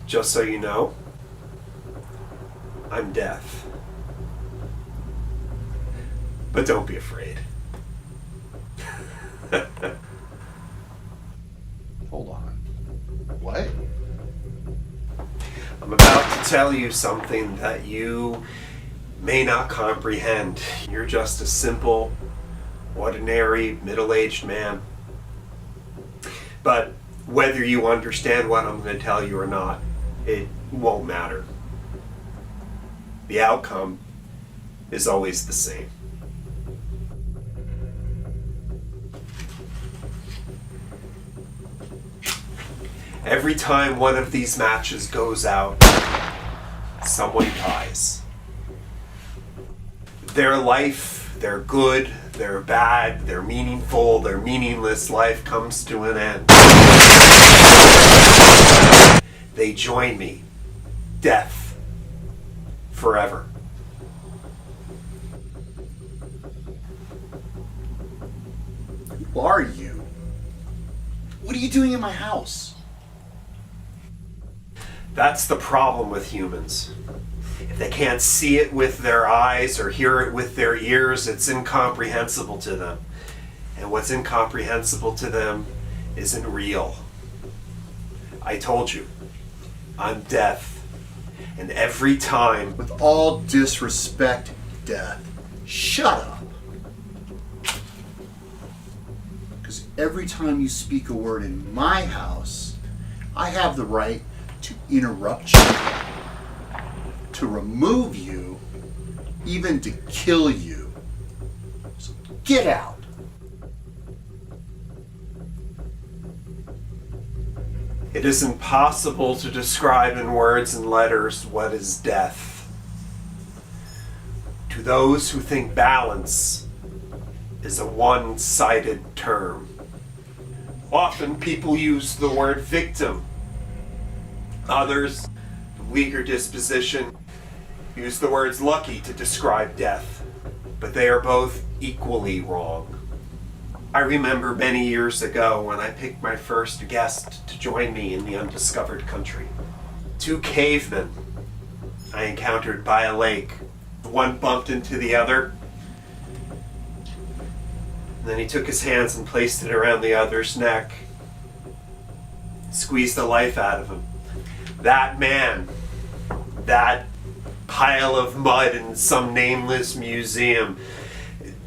Just so you know, I'm deaf. But don't be afraid. Hold on. What? I'm about to tell you something that you may not comprehend. You're just a simple, ordinary, middle-aged man. But whether you understand what I'm going to tell you or not, it won't matter. The outcome is always the same. Every time one of these matches goes out, someone dies. Their life, their good, their bad, their meaningful, their meaningless life comes to an end. They join me. Death. Forever. Who are you? What are you doing in my house? That's the problem with humans. If they can't see it with their eyes or hear it with their ears, it's incomprehensible to them. And what's incomprehensible to them isn't real. I told you, I'm deaf. And every time... With all disrespect, Death, shut up. Because every time you speak a word in my house, I have the right to interrupt you, to remove you, even to kill you. So get out. It is impossible to describe in words and letters what is death. To those who think balance is a one-sided term. Often people use the word victim. Others, of weaker disposition, use the words lucky to describe death, but they are both equally wrong. I remember many years ago when I picked my first guest to join me in the undiscovered country. Two cavemen I encountered by a lake. One bumped into the other, and then he took his hands and placed it around the other's neck, squeezed the life out of him. That man, that pile of mud in some nameless museum,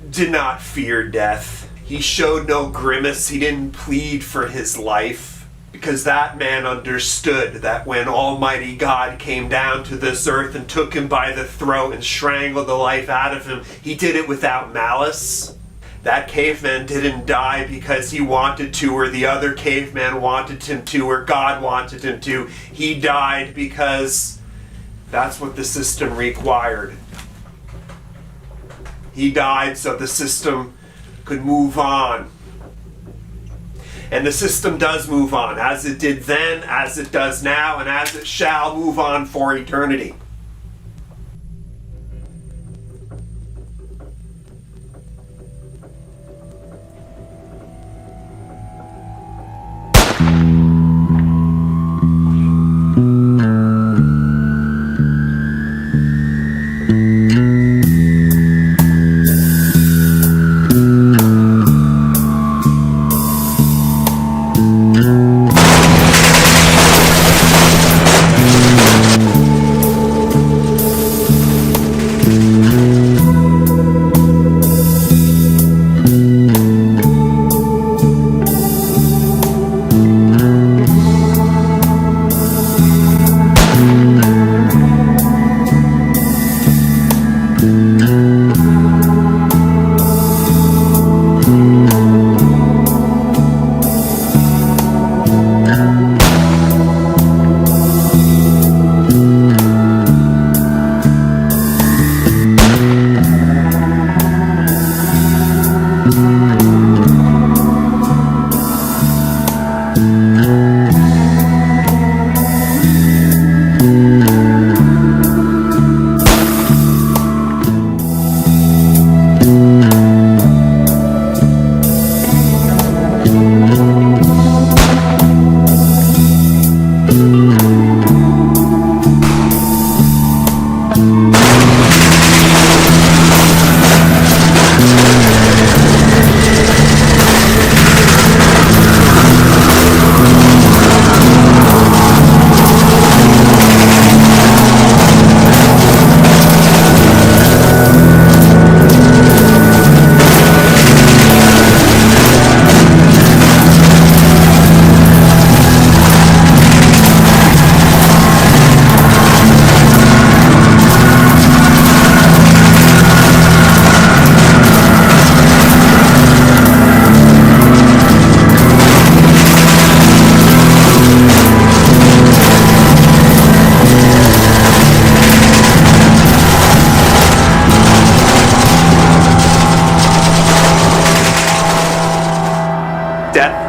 did not fear death. He showed no grimace. He didn't plead for his life, because that man understood that when Almighty God came down to this earth and took him by the throat and strangled the life out of him, he did it without malice. That caveman didn't die because he wanted to, or the other caveman wanted him to, or God wanted him to. He died because that's what the system required. He died so the system could move on. And the system does move on, as it did then, as it does now, and as it shall move on for eternity.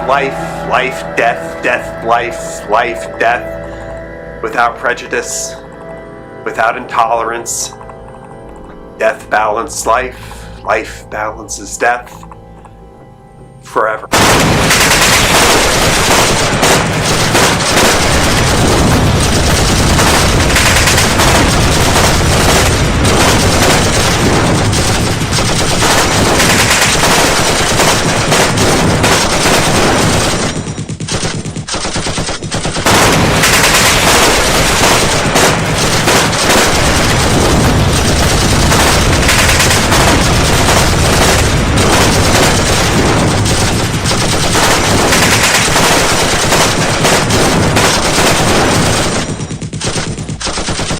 life, life, death, death, life, life, death, without prejudice, without intolerance. Death balances life, life balances death, forever.